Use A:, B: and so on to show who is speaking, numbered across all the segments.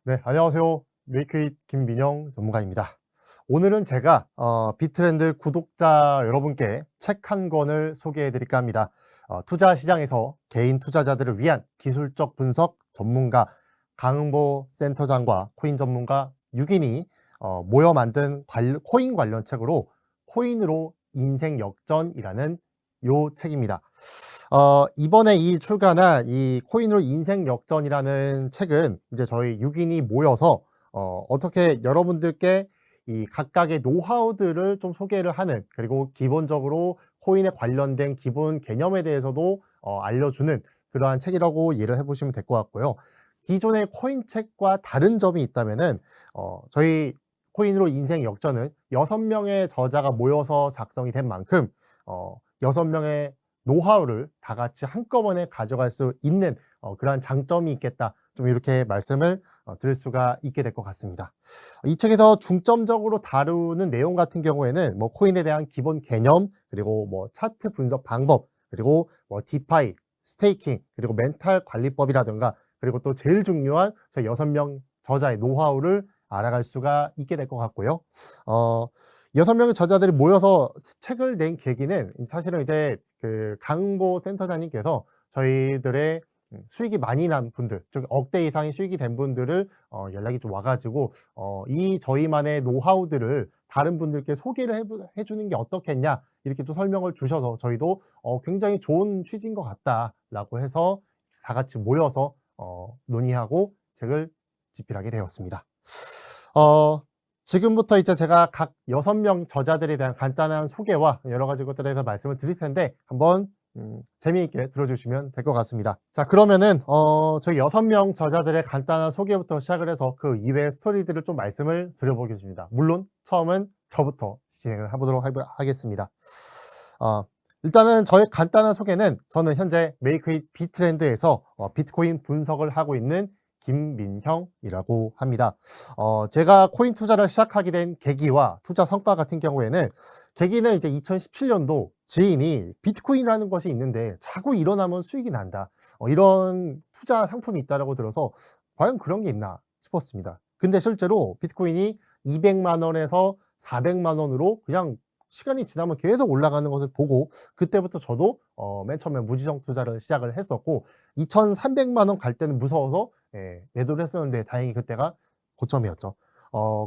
A: 네, 안녕하세요. 메이크잇 김민영 전문가입니다. 오늘은 제가 비트렌드 구독자 여러분께 책 한 권을 소개해 드릴까 합니다. 투자 시장에서 개인 투자자들을 위한 기술적 분석 전문가 강흥보 센터장과 코인 전문가 6인이 모여 만든 코인 관련 책으로 코인으로 인생 역전이라는 요 책입니다. 이번에 출간한 이 코인으로 인생 역전이라는 책은 이제 저희 6인이 모여서 어떻게 여러분들께 이 각각의 노하우들을 좀 소개를 하는, 그리고 기본적으로 코인에 관련된 기본 개념에 대해서도 알려주는 그러한 책이라고 이해를 해보시면 될 것 같고요. 기존의 코인 책과 다른 점이 있다면은 저희 코인으로 인생 역전은 6명의 저자가 모여서 작성이 된 만큼 6명의 노하우를 다 같이 한꺼번에 가져갈 수 있는 그러한 장점이 있겠다, 좀 이렇게 말씀을 드릴 수가 있게 될 것 같습니다. 이 책에서 중점적으로 다루는 내용 같은 경우에는 뭐 코인에 대한 기본 개념, 그리고 뭐 차트 분석 방법, 그리고 뭐 디파이, 스테이킹, 그리고 멘탈 관리법이라든가, 그리고 또 제일 중요한 저희 6명 저자의 노하우를 알아갈 수가 있게 될 것 같고요. 어, 6명의 저자들이 모여서 책을 낸 계기는 사실은 이제 그 강보 센터장님께서 저희들의 수익이 많이 난 분들, 좀 억대 이상의 수익이 된 분들을 연락이 좀 와가지고 이 저희만의 노하우들을 다른 분들께 소개를 해주는 게 어떻겠냐, 이렇게 또 설명을 주셔서 저희도 굉장히 좋은 취지인 것 같다라고 해서 다 같이 모여서 논의하고 책을 집필하게 되었습니다. 지금부터 이제 제가 각 6명 저자들에 대한 간단한 소개와 여러 가지 것들에 대해서 말씀을 드릴 텐데 한번 재미있게 들어주시면 될 것 같습니다. 자, 그러면은 저희 6명 저자들의 간단한 소개부터 시작을 해서 그 이외의 스토리들을 좀 말씀을 드려보겠습니다. 물론 처음은 저부터 진행을 해보도록 하겠습니다. 일단은 저의 간단한 소개는, 저는 현재 메이크잇 비트렌드에서 비트코인 분석을 하고 있는 김민형이라고 합니다. 제가 코인 투자를 시작하게 된 계기와 투자 성과 같은 경우에는, 계기는 이제 2017년도 지인이 비트코인이라는 것이 있는데 자꾸 일어나면 수익이 난다, 이런 투자 상품이 있다라고 들어서 과연 그런 게 있나 싶었습니다. 근데 실제로 비트코인이 200만 원에서 400만 원으로 그냥 시간이 지나면 계속 올라가는 것을 보고, 그때부터 저도 맨 처음에 무지성 투자를 시작을 했었고, 2,300만 원 갈 때는 무서워서 매도를 했었는데 다행히 그때가 고점이었죠.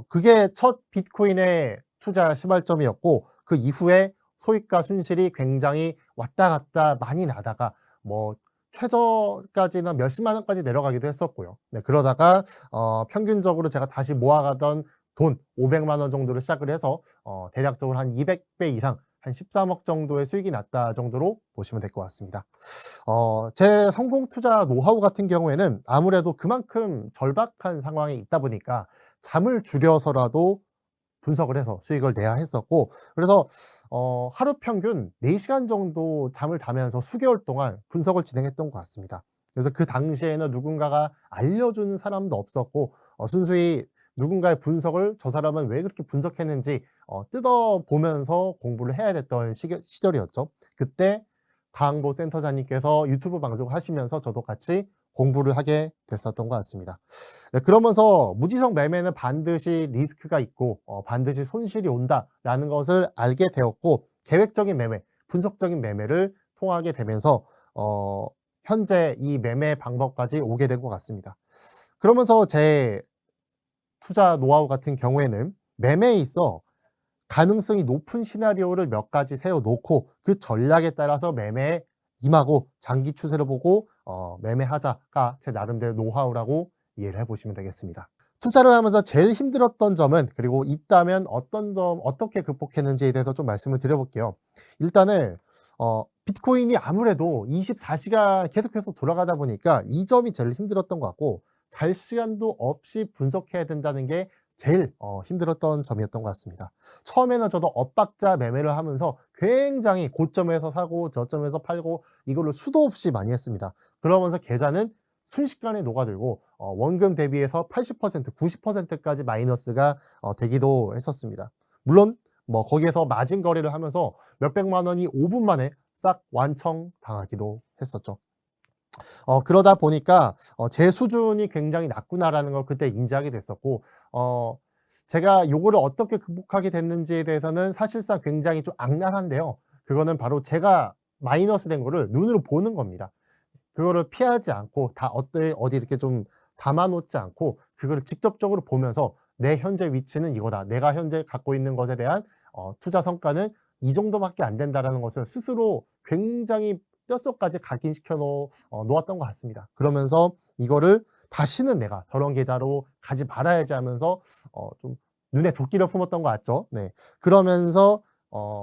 A: 그게 첫 비트코인의 투자 시발점이었고, 그 이후에 소익과 순실이 굉장히 왔다 갔다 많이 나다가 뭐 최저까지는 몇십만 원까지 내려가기도 했었고요. 네, 그러다가 평균적으로 제가 다시 모아가던 돈 500만 원 정도를 시작을 해서 대략적으로 한 200배 이상, 한 13억 정도의 수익이 났다 정도로 보시면 될 것 같습니다. 제 성공 투자 노하우 같은 경우에는 아무래도 그만큼 절박한 상황에 있다 보니까 잠을 줄여서라도 분석을 해서 수익을 내야 했었고, 그래서 하루 평균 4시간 정도 잠을 자면서 수개월 동안 분석을 진행했던 것 같습니다. 그래서 그 당시에는 누군가가 알려주는 사람도 없었고, 순수히 누군가의 분석을 저 사람은 왜 그렇게 분석했는지 뜯어보면서 공부를 해야 됐던 시절이었죠. 그때 강보 센터장님께서 유튜브 방송을 하시면서 저도 같이 공부를 하게 됐었던 것 같습니다. 네, 그러면서 무지성 매매는 반드시 리스크가 있고 반드시 손실이 온다라는 것을 알게 되었고, 계획적인 매매, 분석적인 매매를 통하게 되면서 현재 이 매매 방법까지 오게 된 것 같습니다. 그러면서 제 투자 노하우 같은 경우에는 매매에 있어 가능성이 높은 시나리오를 몇 가지 세워놓고 그 전략에 따라서 매매에 임하고 장기 추세를 보고 매매하자가 제 나름대로 노하우라고 이해를 해보시면 되겠습니다. 투자를 하면서 제일 힘들었던 점은, 그리고 있다면 어떤 점 어떻게 극복했는지에 대해서 좀 말씀을 드려볼게요. 일단은 비트코인이 아무래도 24시간 계속해서 돌아가다 보니까 이 점이 제일 힘들었던 것 같고, 잘 시간도 없이 분석해야 된다는 게 제일 힘들었던 점이었던 것 같습니다. 처음에는 저도 엇박자 매매를 하면서 굉장히 고점에서 사고 저점에서 팔고 이걸로 수도 없이 많이 했습니다. 그러면서 계좌는 순식간에 녹아들고 원금 대비해서 80%, 90%까지 마이너스가 되기도 했었습니다. 물론 뭐 거기에서 마진 거래를 하면서 몇백만 원이 5분 만에 싹 완청 당하기도 했었죠. 그러다 보니까 제 수준이 굉장히 낮구나라는 걸 그때 인지하게 됐었고, 제가 요거를 어떻게 극복하게 됐는지에 대해서는 사실상 굉장히 좀 악랄한데요. 그거는 바로 제가 마이너스 된 거를 눈으로 보는 겁니다. 그거를 피하지 않고 다 어디 이렇게 좀 담아 놓지 않고 그거를 직접적으로 보면서 '내 현재 위치는 이거다. 내가 현재 갖고 있는 것에 대한 투자 성과는 이 정도밖에 안 된다.'라는 것을 스스로 굉장히 뼛속까지 각인시켜 놓았던 것 같습니다. 그러면서 이거를 '다시는 내가 저런 계좌로 가지 말아야지.' 하면서 좀 눈에 도끼를 품었던 것 같죠. 네. 그러면서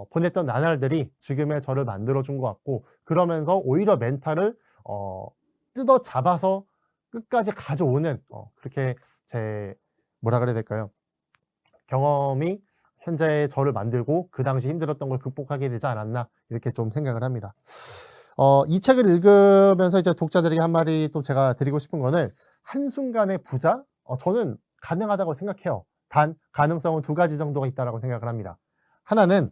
A: 보냈던 나날들이 지금의 저를 만들어 준 것 같고, 그러면서 오히려 멘탈을 어 뜯어 잡아서 끝까지 가져오는 그렇게 제 뭐라 그래야 될까요? 경험이 현재의 저를 만들고 그 당시 힘들었던 걸 극복하게 되지 않았나, 이렇게 좀 생각을 합니다. 이 책을 읽으면서 이제 독자들에게 한 마디 또 제가 드리고 싶은 거는, 한순간의 부자? 저는 가능하다고 생각해요. 단 가능성은 두 가지 정도가 있다라고 생각을 합니다. 하나는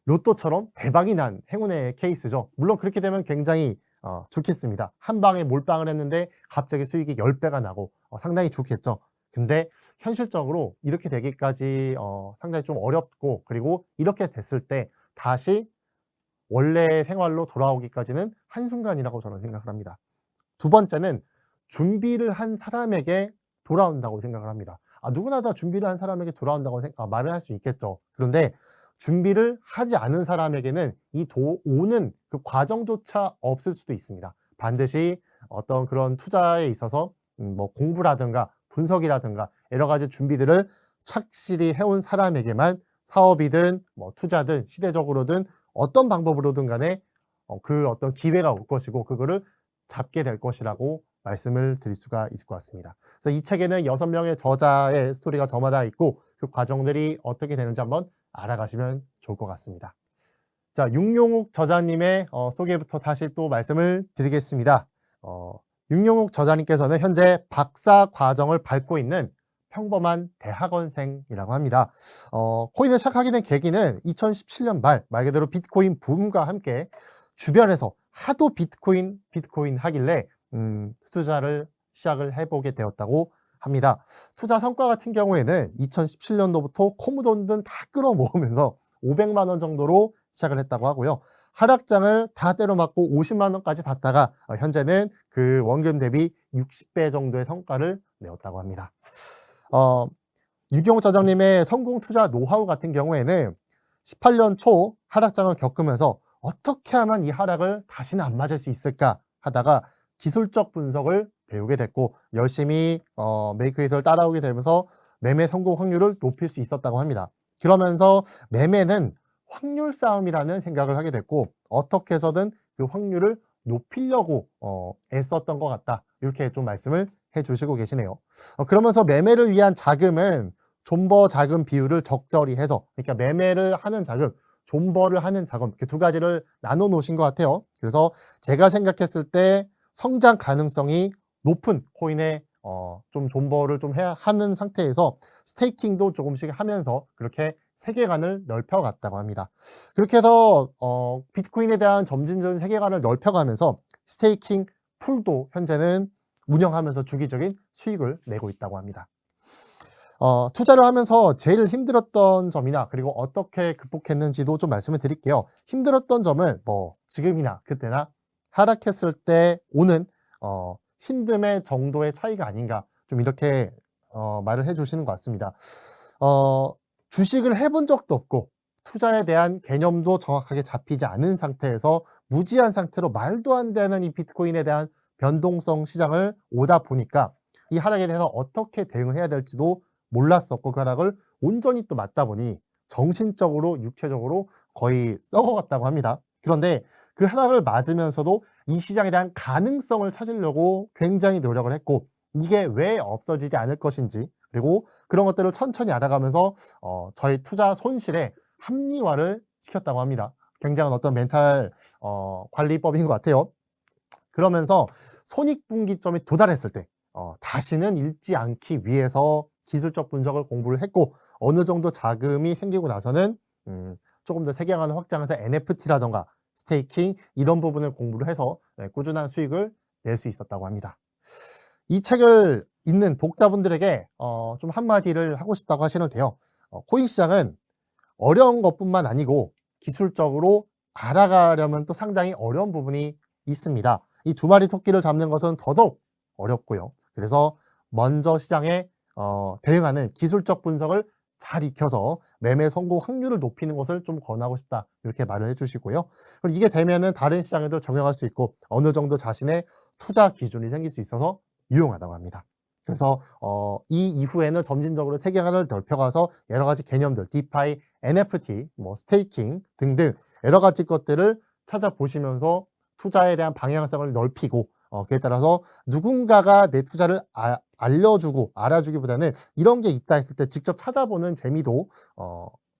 A: 로또처럼 대박이 난 행운의 케이스죠. 물론 그렇게 되면 굉장히 좋겠습니다. 한 방에 몰빵을 했는데 갑자기 수익이 10배가 나고 상당히 좋겠죠. 근데 현실적으로 이렇게 되기까지 상당히 좀 어렵고, 그리고 이렇게 됐을 때 다시 원래 생활로 돌아오기까지는 한순간이라고 저는 생각을 합니다. 두 번째는 준비를 한 사람에게 돌아온다고 생각을 합니다. 누구나 다 준비를 한 사람에게 돌아온다고 말을 할 수 있겠죠. 그런데 준비를 하지 않은 사람에게는 오는 그 과정조차 없을 수도 있습니다. 반드시 어떤 그런 투자에 있어서 뭐 공부라든가 분석이라든가 여러 가지 준비들을 착실히 해온 사람에게만 사업이든 뭐 투자든 시대적으로든 어떤 방법으로든 간에 그 어떤 기회가 올 것이고, 그거를 잡게 될 것이라고 말씀을 드릴 수가 있을 것 같습니다. 그래서 이 책에는 6명의 저자의 스토리가 저마다 있고, 그 과정들이 어떻게 되는지 한번 알아가시면 좋을 것 같습니다. 자, 윤용욱 저자님의 소개부터 다시 또 말씀을 드리겠습니다. 윤용욱 저자님께서는 현재 박사 과정을 밟고 있는 평범한 대학원생이라고 합니다. 코인을 시작하게 된 계기는 2017년 말 그대로 비트코인 붐과 함께 주변에서 하도 비트코인 하길래 투자를 시작을 해보게 되었다고 합니다. 투자 성과 같은 경우에는 2017년도부터 코무돈 다 끌어모으면서 500만 원 정도로 시작을 했다고 하고요. 하락장을 다 때려맞고 50만 원까지 받다가 현재는 그 원금 대비 60배 정도의 성과를 내었다고 합니다. 유경호 저자님의 성공 투자 노하우 같은 경우에는 18년 초 하락장을 겪으면서 어떻게 하면 이 하락을 다시는 안 맞을 수 있을까 하다가 기술적 분석을 배우게 됐고, 열심히 메이크잇을 따라오게 되면서 매매 성공 확률을 높일 수 있었다고 합니다. 그러면서 매매는 확률 싸움이라는 생각을 하게 됐고, 어떻게 해서든 그 확률을 높이려고 애썼던 것 같다, 이렇게 좀 말씀을 해주시고 계시네요. 그러면서 매매를 위한 자금은 존버 자금 비율을 적절히 해서, 그러니까 매매를 하는 자금, 존버를 하는 자금, 이렇게 두 가지를 나눠 놓으신 것 같아요. 그래서 제가 생각했을 때 성장 가능성이 높은 코인에 좀 존버를 좀 하는 상태에서 스테이킹도 조금씩 하면서 그렇게 세계관을 넓혀갔다고 합니다. 그렇게 해서 비트코인에 대한 점진적인 세계관을 넓혀가면서 스테이킹 풀도 현재는 운영하면서 주기적인 수익을 내고 있다고 합니다. 투자를 하면서 제일 힘들었던 점이나 그리고 어떻게 극복했는지도 좀 말씀을 드릴게요. 힘들었던 점은 뭐 지금이나 그때나 하락했을 때 오는 힘듦의 정도의 차이가 아닌가, 좀 이렇게 말을 해주시는 것 같습니다. 주식을 해본 적도 없고 투자에 대한 개념도 정확하게 잡히지 않은 상태에서 무지한 상태로 말도 안 되는 이 비트코인에 대한 변동성 시장을 오다 보니까 이 하락에 대해서 어떻게 대응을 해야 될지도 몰랐었고, 그 하락을 온전히 또 맞다 보니 정신적으로 육체적으로 거의 썩어갔다고 합니다. 그런데 그 하락을 맞으면서도 이 시장에 대한 가능성을 찾으려고 굉장히 노력을 했고, 이게 왜 없어지지 않을 것인지, 그리고 그런 것들을 천천히 알아가면서 저희 투자 손실에 합리화를 시켰다고 합니다. 굉장한 어떤 멘탈 관리법인 것 같아요. 그러면서 손익분기점이 도달했을 때 다시는 잃지 않기 위해서 기술적 분석을 공부를 했고, 어느 정도 자금이 생기고 나서는 조금 더 세계관을 확장해서 NFT라던가 스테이킹 이런 부분을 공부를 해서 꾸준한 수익을 낼 수 있었다고 합니다. 이 책을 읽는 독자분들에게 좀 한마디를 하고 싶다고 하시는데요. 코인 시장은 어려운 것뿐만 아니고 기술적으로 알아가려면 또 상당히 어려운 부분이 있습니다. 이 두 마리 토끼를 잡는 것은 더더욱 어렵고요. 그래서 먼저 시장에 대응하는 기술적 분석을 잘 익혀서 매매 성공 확률을 높이는 것을 좀 권하고 싶다. 이렇게 말을 해주시고요. 그리고 이게 되면은 다른 시장에도 적용할 수 있고 어느 정도 자신의 투자 기준이 생길 수 있어서 유용하다고 합니다. 그래서 이 이후에는 점진적으로 세계관을 넓혀가서 여러 가지 개념들, 디파이, NFT, 스테이킹 등등 여러 가지 것들을 찾아보시면서 투자에 대한 방향성을 넓히고 그에 따라서 누군가가 내 투자를 알려주고 알아주기보다는 이런 게 있다 했을 때 직접 찾아보는 재미도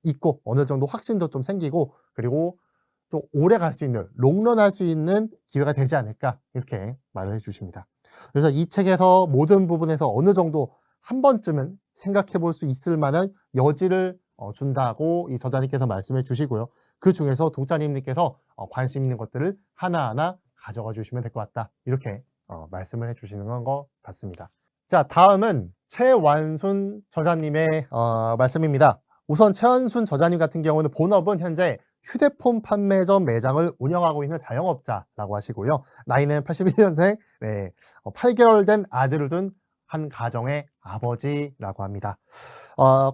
A: 있고 어느 정도 확신도 좀 생기고 그리고 또 오래 갈 수 있는 롱런 할 수 있는 기회가 되지 않을까 이렇게 말을 해주십니다. 그래서 이 책에서 모든 부분에서 어느 정도 한 번쯤은 생각해 볼 수 있을 만한 여지를 준다고 이 저자님께서 말씀해 주시고요. 그 중에서 독자님께서 관심 있는 것들을 하나하나 가져가 주시면 될 것 같다. 이렇게 말씀을 해 주시는 것 같습니다. 자, 다음은 최완순 저자님의 말씀입니다. 우선 최완순 저자님 같은 경우는 본업은 현재 휴대폰 판매점 매장을 운영하고 있는 자영업자라고 하시고요. 나이는 81년생, 8개월 된 아들을 둔 한 가정의 아버지라고 합니다.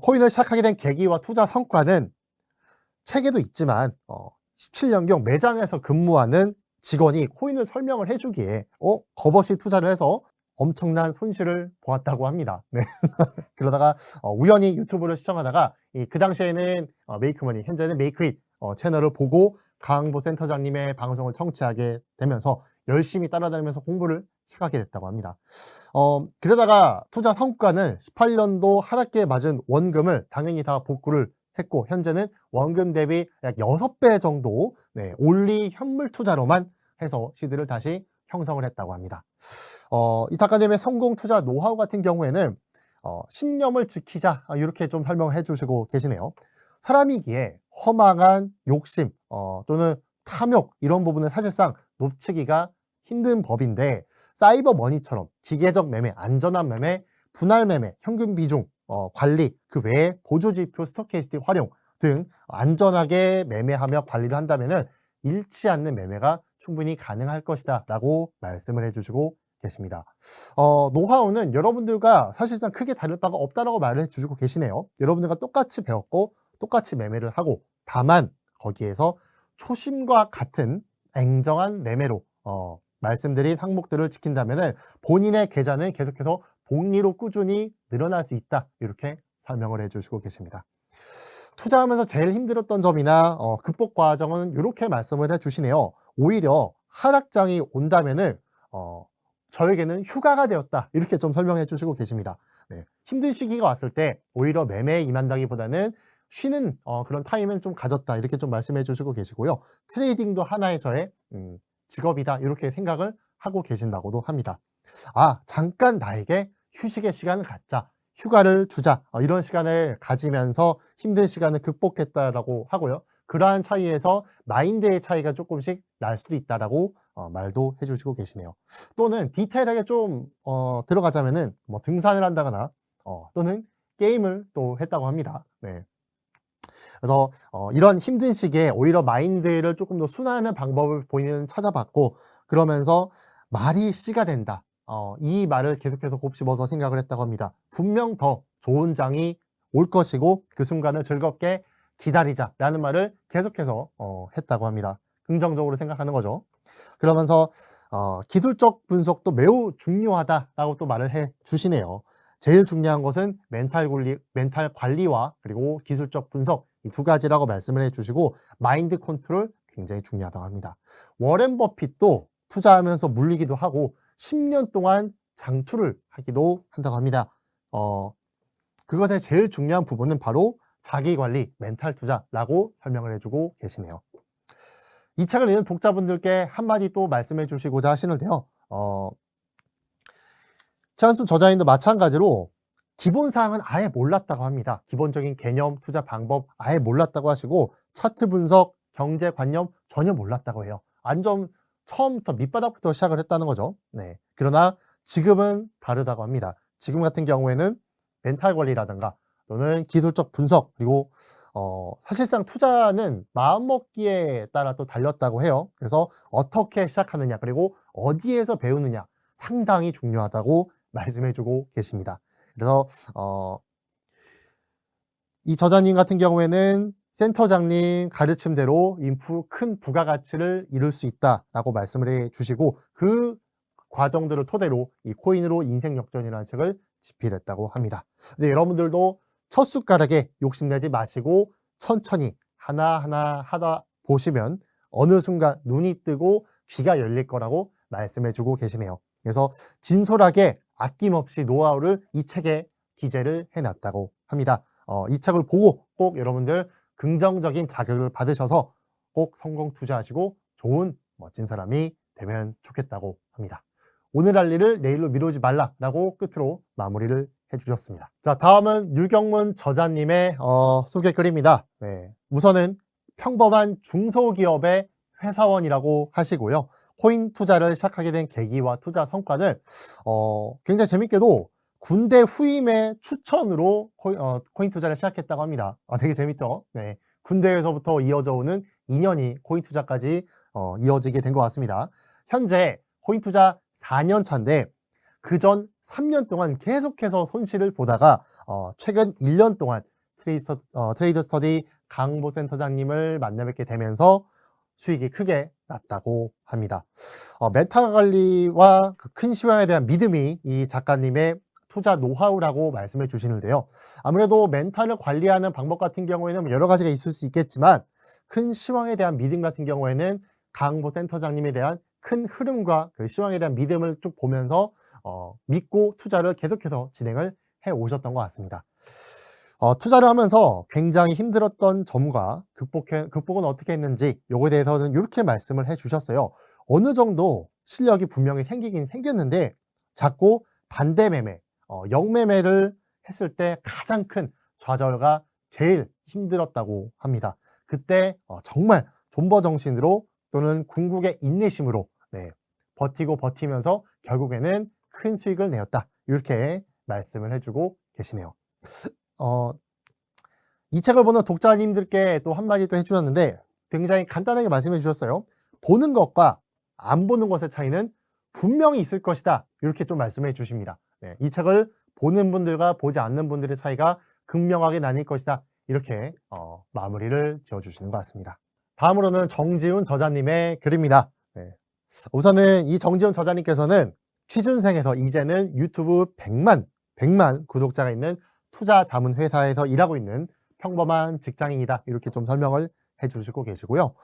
A: 코인을 시작하게 된 계기와 투자 성과는 책에도 있지만 17년경 매장에서 근무하는 직원이 코인을 설명을 해주기에 겁없이 투자를 해서 엄청난 손실을 보았다고 합니다. 네. 그러다가 우연히 유튜브를 시청하다가 그 당시에는 메이크머니, 현재는 메이크잇 채널을 보고 강항보 센터장님의 방송을 청취하게 되면서 열심히 따라다니면서 공부를 시작하게 됐다고 합니다. 그러다가 투자 성과는 18년도 하락기에 맞은 원금을 당연히 다 복구를 했고 현재는 원금 대비 약 6배 정도 올리 현물 투자로만 해서 시드를 다시 형성을 했다고 합니다. 이 작가님의 성공 투자 노하우 같은 경우에는 신념을 지키자 이렇게 좀 설명을 해주시고 계시네요. 사람이기에 허망한 욕심 또는 탐욕 이런 부분은 사실상 놓치기가 힘든 법인데 사이버 머니처럼 기계적 매매, 안전한 매매, 분할 매매, 현금 비중, 관리, 그 외에 보조지표, 스토캐스틱 활용 등 안전하게 매매하며 관리를 한다면 잃지 않는 매매가 충분히 가능할 것이다 라고 말씀을 해주시고 계십니다. 노하우는 여러분들과 사실상 크게 다를 바가 없다라고 말을 해주시고 계시네요. 여러분들과 똑같이 배웠고 똑같이 매매를 하고 다만 거기에서 초심과 같은 냉정한 매매로 말씀드린 항목들을 지킨다면 본인의 계좌는 계속해서 복리로 꾸준히 늘어날 수 있다 이렇게 설명을 해주시고 계십니다. 투자하면서 제일 힘들었던 점이나 극복 과정은 이렇게 말씀을 해주시네요. 오히려 하락장이 온다면은 저에게는 휴가가 되었다 이렇게 좀 설명해 주시고 계십니다. 네, 힘든 시기가 왔을 때 오히려 매매에 임한다기보다는 쉬는 그런 타임은 좀 가졌다 이렇게 좀 말씀해 주시고 계시고요. 트레이딩도 하나의 저의 직업이다 이렇게 생각을 하고 계신다고도 합니다. 잠깐 나에게 휴식의 시간을 갖자, 휴가를 주자 이런 시간을 가지면서 힘든 시간을 극복했다라고 하고요. 그러한 차이에서 마인드의 차이가 조금씩 날 수도 있다라고 말도 해주시고 계시네요. 또는 디테일하게 좀 들어가자면은 등산을 한다거나 또는 게임을 또 했다고 합니다. 네. 그래서 이런 힘든 시기에 오히려 마인드를 조금 더 순화하는 방법을 본인은 찾아봤고 그러면서 말이 씨가 된다. 이 말을 계속해서 곱씹어서 생각을 했다고 합니다. 분명 더 좋은 장이 올 것이고 그 순간을 즐겁게 기다리자라는 말을 계속해서 했다고 합니다. 긍정적으로 생각하는 거죠. 그러면서 기술적 분석도 매우 중요하다라고 또 말을 해 주시네요. 제일 중요한 것은 멘탈 관리와 그리고 기술적 분석 이 두 가지라고 말씀을 해주시고 마인드 컨트롤 굉장히 중요하다고 합니다. 워렌 버핏도 투자하면서 물리기도 하고 10년 동안 장투를 하기도 한다고 합니다. 그것의 제일 중요한 부분은 바로 자기관리, 멘탈 투자라고 설명을 해주고 계시네요. 이 책을 읽는 독자분들께 한마디 또 말씀해 주시고자 하시는데요. 최완순 저자님도 마찬가지로 기본사항은 아예 몰랐다고 합니다. 기본적인 개념, 투자 방법 아예 몰랐다고 하시고 차트 분석, 경제관념 전혀 몰랐다고 해요. 완전 처음부터 밑바닥부터 시작을 했다는 거죠. 네. 그러나 지금은 다르다고 합니다. 지금 같은 경우에는 멘탈 관리라든가 또는 기술적 분석 그리고 사실상 투자는 마음먹기에 따라 또 달렸다고 해요. 그래서 어떻게 시작하느냐 그리고 어디에서 배우느냐 상당히 중요하다고 말씀해주고 계십니다. 그래서 이 저자님 같은 경우에는 센터장님 가르침대로 큰 부가가치를 이룰 수 있다라고 말씀을 해주시고 그 과정들을 토대로 이 코인으로 인생 역전이라는 책을 집필했다고 합니다. 근데 여러분들도 첫 숟가락에 욕심내지 마시고 천천히 하나하나 하다 보시면 어느 순간 눈이 뜨고 귀가 열릴 거라고 말씀해주고 계시네요. 그래서 진솔하게 아낌없이 노하우를 이 책에 기재를 해놨다고 합니다. 이 책을 보고 꼭 여러분들 긍정적인 자극을 받으셔서 꼭 성공 투자하시고 좋은 멋진 사람이 되면 좋겠다고 합니다. 오늘 할 일을 내일로 미루지 말라라고 끝으로 마무리를 해주셨습니다. 자, 다음은 유경문 저자님의 소개 글입니다. 네, 우선은 평범한 중소기업의 회사원이라고 하시고요. 코인 투자를 시작하게 된 계기와 투자 성과는 굉장히 재밌게도 군대 후임의 추천으로 코인 투자를 시작했다고 합니다. 되게 재밌죠? 네, 군대에서부터 이어져 오는 인연이 코인 투자까지 이어지게 된 것 같습니다. 현재 코인 투자 4년 차인데 그전 3년 동안 계속해서 손실을 보다가 최근 1년 동안 트레이드 스터디 강보 센터장님을 만나 뵙게 되면서 수익이 크게 났다고 합니다. 멘탈 관리와 그 큰 시황에 대한 믿음이 이 작가님의 투자 노하우라고 말씀해 주시는데요. 아무래도 멘탈을 관리하는 방법 같은 경우에는 여러 가지가 있을 수 있겠지만 큰 시황에 대한 믿음 같은 경우에는 강보 센터장님에 대한 큰 흐름과 그 시황에 대한 믿음을 쭉 보면서 믿고 투자를 계속해서 진행을 해 오셨던 것 같습니다. 투자를 하면서 굉장히 힘들었던 점과 극복은 어떻게 했는지 요거에 대해서는 이렇게 말씀을 해 주셨어요. 어느 정도 실력이 분명히 생기긴 생겼는데 자꾸 반대 매매, 역매매를 했을 때 가장 큰 좌절과 제일 힘들었다고 합니다. 그때 정말 존버정신으로 또는 궁극의 인내심으로 버티고 버티면서 결국에는 큰 수익을 내었다. 이렇게 말씀을 해주고 계시네요. 이 책을 보는 독자님들께 또 한마디 또 해주셨는데 굉장히 간단하게 말씀해 주셨어요. 보는 것과 안 보는 것의 차이는 분명히 있을 것이다. 이렇게 좀 말씀해 주십니다. 네, 이 책을 보는 분들과 보지 않는 분들의 차이가 극명하게 나뉠 것이다. 이렇게 마무리를 지어주시는 것 같습니다. 다음으로는 정지훈 저자님의 글입니다. 네. 우선은 이 정지훈 저자님께서는 취준생에서 이제는 유튜브 100만 구독자가 있는 투자 자문 회사에서 일하고 있는 평범한 직장인이다. 이렇게 좀 설명을 해주시고 계시고요.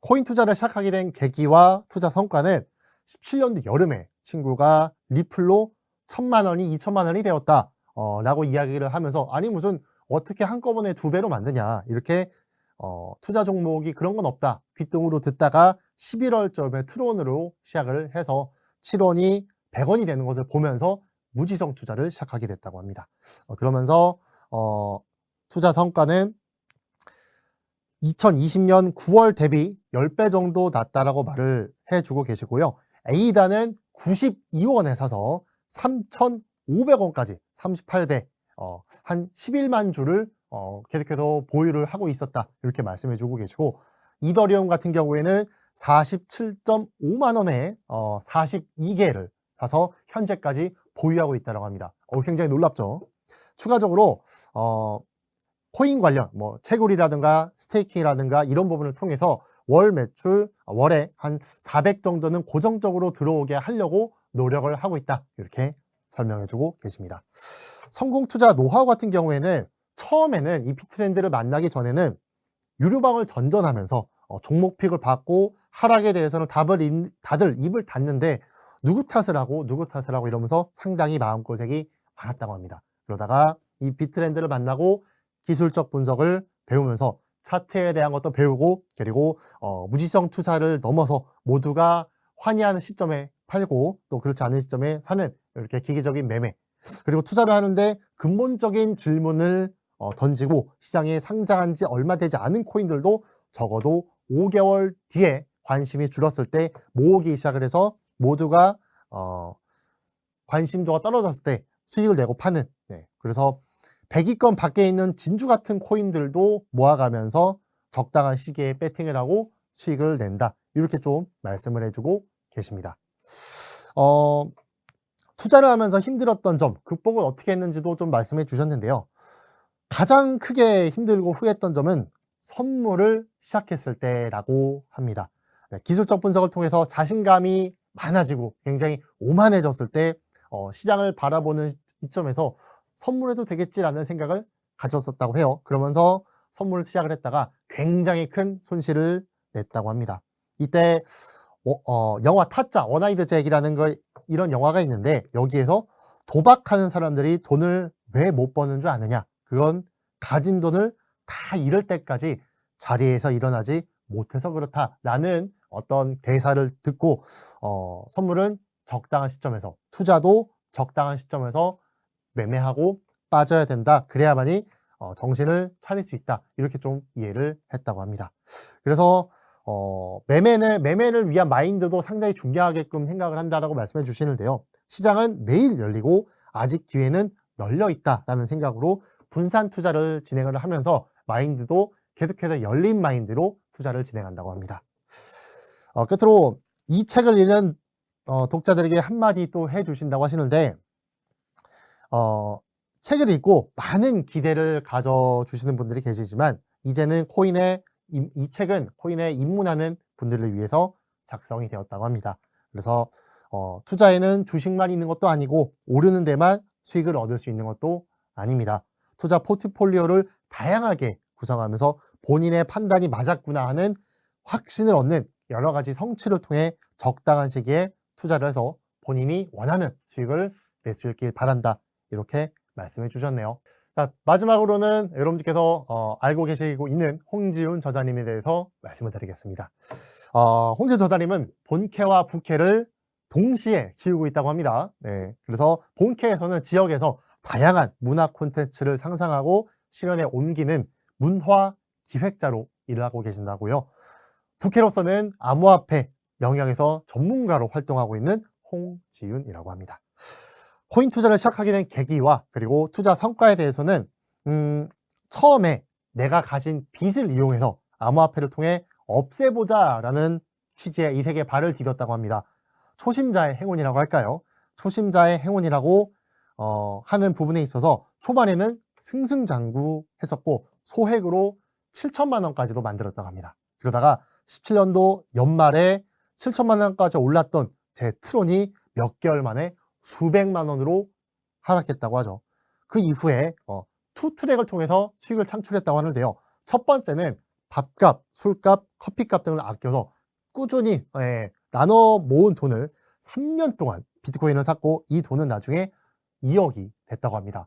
A: 코인 투자를 시작하게 된 계기와 투자 성과는 17년도 여름에 친구가 리플로 1,000만 원이 2,000만 원이 되었다. 라고 이야기를 하면서 아니 무슨 어떻게 한꺼번에 2배로 만드냐. 이렇게 투자 종목이 그런 건 없다. 귓등으로 듣다가 11월쯤에 트론으로 시작을 해서 7원이 100원이 되는 것을 보면서 무지성 투자를 시작하게 됐다고 합니다. 그러면서 투자 성과는 2020년 9월 대비 10배 정도 낮다라고 말을 해주고 계시고요. A단은 92원에 사서 3,500원까지 38배, 한 11만 주를 계속해서 보유를 하고 있었다. 이렇게 말씀해주고 계시고 이더리움 같은 경우에는 47.5만 원에 42개를 사서 현재까지 보유하고 있다고 합니다. 굉장히 놀랍죠. 추가적으로 코인 관련 채굴이라든가 스테이킹이라든가 이런 부분을 통해서 월 매출 월에 한 400 정도는 고정적으로 들어오게 하려고 노력을 하고 있다. 이렇게 설명해주고 계십니다. 성공 투자 노하우 같은 경우에는 처음에는 이 피트렌드를 만나기 전에는 유료방을 전전하면서 종목픽을 받고 하락에 대해서는 다들 입을 닫는데 누구 탓을 하고 이러면서 상당히 마음고생이 많았다고 합니다. 그러다가 이 비트렌드를 만나고 기술적 분석을 배우면서 차트에 대한 것도 배우고 그리고 무지성 투자를 넘어서 모두가 환희하는 시점에 팔고 또 그렇지 않은 시점에 사는 이렇게 기계적인 매매 그리고 투자를 하는데 근본적인 질문을 던지고 시장에 상장한 지 얼마 되지 않은 코인들도 적어도 5개월 뒤에 관심이 줄었을 때 모으기 시작을 해서 모두가 관심도가 떨어졌을 때 수익을 내고 파는, 그래서 100위권 밖에 있는 진주 같은 코인들도 모아가면서 적당한 시기에 배팅을 하고 수익을 낸다. 이렇게 좀 말씀을 해주고 계십니다. 투자를 하면서 힘들었던 점, 극복을 어떻게 했는지도 좀 말씀해 주셨는데요. 가장 크게 힘들고 후회했던 점은 선물을 시작했을 때라고 합니다. 기술적 분석을 통해서 자신감이 많아지고 굉장히 오만해졌을 때 시장을 바라보는 시점에서 선물해도 되겠지라는 생각을 가졌었다고 해요. 그러면서 선물을 시작을 했다가 굉장히 큰 손실을 냈다고 합니다. 이때 영화 타짜, 원나이드 잭이라는 이런 영화가 있는데 여기에서 도박하는 사람들이 돈을 왜 못 버는 줄 아느냐? 그건 가진 돈을 다 잃을 때까지 자리에서 일어나지 못해서 그렇다라는 어떤 대사를 듣고 선물은 적당한 시점에서, 투자도 적당한 시점에서 매매하고 빠져야 된다. 그래야만이 정신을 차릴 수 있다. 이렇게 좀 이해를 했다고 합니다. 그래서 매매를 위한 마인드도 상당히 중요하게끔 생각을 한다라고 말씀해 주시는데요. 시장은 매일 열리고 아직 기회는 널려 있다라는 생각으로 분산 투자를 진행을 하면서 마인드도 계속해서 열린 마인드로 투자를 진행한다고 합니다. 끝으로 이 책을 읽는 독자들에게 한마디 또 해주신다고 하시는데 책을 읽고 많은 기대를 가져주시는 분들이 계시지만 이제는 이 책은 코인에 입문하는 분들을 위해서 작성이 되었다고 합니다. 그래서 투자에는 주식만 있는 것도 아니고 오르는 데만 수익을 얻을 수 있는 것도 아닙니다. 투자 포트폴리오를 다양하게 구성하면서 본인의 판단이 맞았구나 하는 확신을 얻는 여러 가지 성취를 통해 적당한 시기에 투자를 해서 본인이 원하는 수익을 낼 수 있길 바란다. 이렇게 말씀해 주셨네요. 자, 마지막으로는 여러분들께서 알고 계시고 있는 홍지훈 저자님에 대해서 말씀을 드리겠습니다. 홍지훈 저자님은 본캐와 부캐를 동시에 키우고 있다고 합니다. 네, 그래서 본캐에서는 지역에서 다양한 문화 콘텐츠를 상상하고 실현에 옮기는 문화 기획자로 일을 하고 계신다고요. 부캐로서는 암호화폐 영역에서 전문가로 활동하고 있는 홍지윤이라고 합니다. 코인 투자를 시작하게 된 계기와 그리고 투자 성과에 대해서는 처음에 내가 가진 빚을 이용해서 암호화폐를 통해 없애보자라는 취지의 이 세계에 발을 디뎠다고 합니다. 초심자의 행운이라고 할까요? 초심자의 행운이라고 하는 부분에 있어서 초반에는 승승장구했었고 소액으로 7천만 원까지도 만들었다고 합니다. 그러다가 17년도 연말에 7천만 원까지 올랐던 제 트론이 몇 개월 만에 수백만 원으로 하락했다고 하죠. 그 이후에 투 트랙을 통해서 수익을 창출했다고 하는데요. 첫 번째는 밥값, 술값, 커피값 등을 아껴서 꾸준히 나눠 모은 돈을 3년 동안 비트코인을 샀고 이 돈은 나중에 2억이 됐다고 합니다.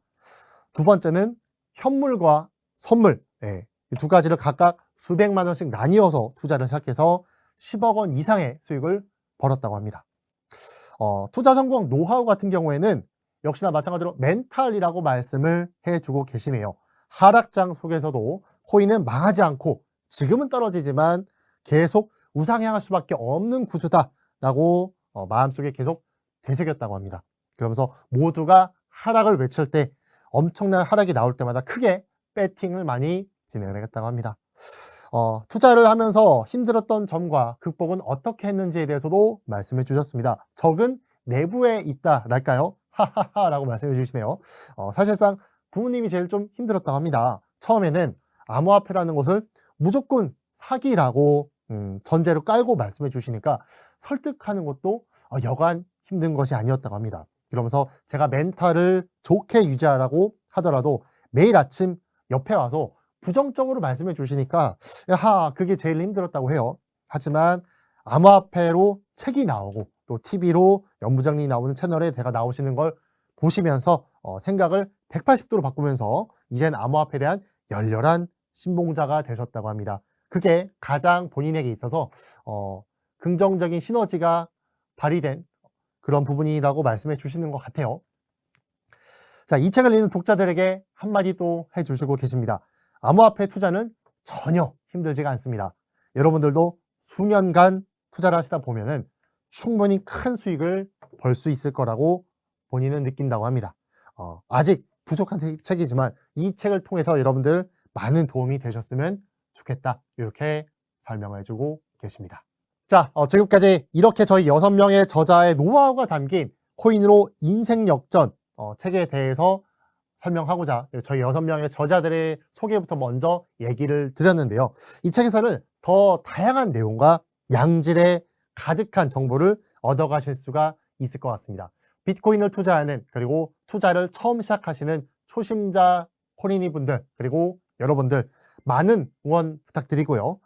A: 두 번째는 현물과 선물, 이 두 가지를 각각 수백만 원씩 나뉘어서 투자를 시작해서 10억 원 이상의 수익을 벌었다고 합니다. 투자 성공 노하우 같은 경우에는 역시나 마찬가지로 멘탈이라고 말씀을 해주고 계시네요. 하락장 속에서도 코인은 망하지 않고 지금은 떨어지지만 계속 우상향할 수밖에 없는 구조다라고 마음속에 계속 되새겼다고 합니다. 그러면서 모두가 하락을 외칠 때 엄청난 하락이 나올 때마다 크게 배팅을 많이 진행을 하겠다고 합니다. 투자를 하면서 힘들었던 점과 극복은 어떻게 했는지에 대해서도 말씀해 주셨습니다. 적은 내부에 있다랄까요? 하하하라고 말씀해 주시네요. 사실상 부모님이 제일 좀 힘들었다고 합니다. 처음에는 암호화폐라는 것을 무조건 사기라고 전제로 깔고 말씀해 주시니까 설득하는 것도 여간 힘든 것이 아니었다고 합니다. 그러면서 제가 멘탈을 좋게 유지하라고 하더라도 매일 아침 옆에 와서 부정적으로 말씀해 주시니까 그게 제일 힘들었다고 해요. 하지만 암호화폐로 책이 나오고 또 TV로 연부장님이 나오는 채널에 제가 나오시는 걸 보시면서 생각을 180도로 바꾸면서 이젠 암호화폐에 대한 열렬한 신봉자가 되셨다고 합니다. 그게 가장 본인에게 있어서 긍정적인 시너지가 발휘된 그런 부분이라고 말씀해 주시는 것 같아요. 자, 이 책을 읽는 독자들에게 한마디 또 해주시고 계십니다. 암호화폐 투자는 전혀 힘들지가 않습니다. 여러분들도 수년간 투자를 하시다 보면은 충분히 큰 수익을 벌 수 있을 거라고 본인은 느낀다고 합니다. 아직 부족한 책이지만 이 책을 통해서 여러분들 많은 도움이 되셨으면 좋겠다. 이렇게 설명을 해주고 계십니다. 자, 지금까지 이렇게 저희 6명의 저자의 노하우가 담긴 코인으로 인생 역전 책에 대해서 설명하고자 저희 6명의 저자들의 소개부터 먼저 얘기를 드렸는데요. 이 책에서는 더 다양한 내용과 양질의 가득한 정보를 얻어가실 수가 있을 것 같습니다. 비트코인을 투자하는 그리고 투자를 처음 시작하시는 초심자 코인이 분들 그리고 여러분들 많은 응원 부탁드리고요.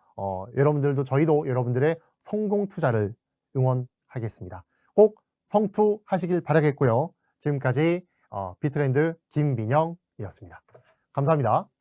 A: 여러분들도 저희도 여러분들의 성공 투자를 응원하겠습니다. 꼭 성투하시길 바라겠고요. 지금까지 비트렌드 김민영이었습니다. 감사합니다.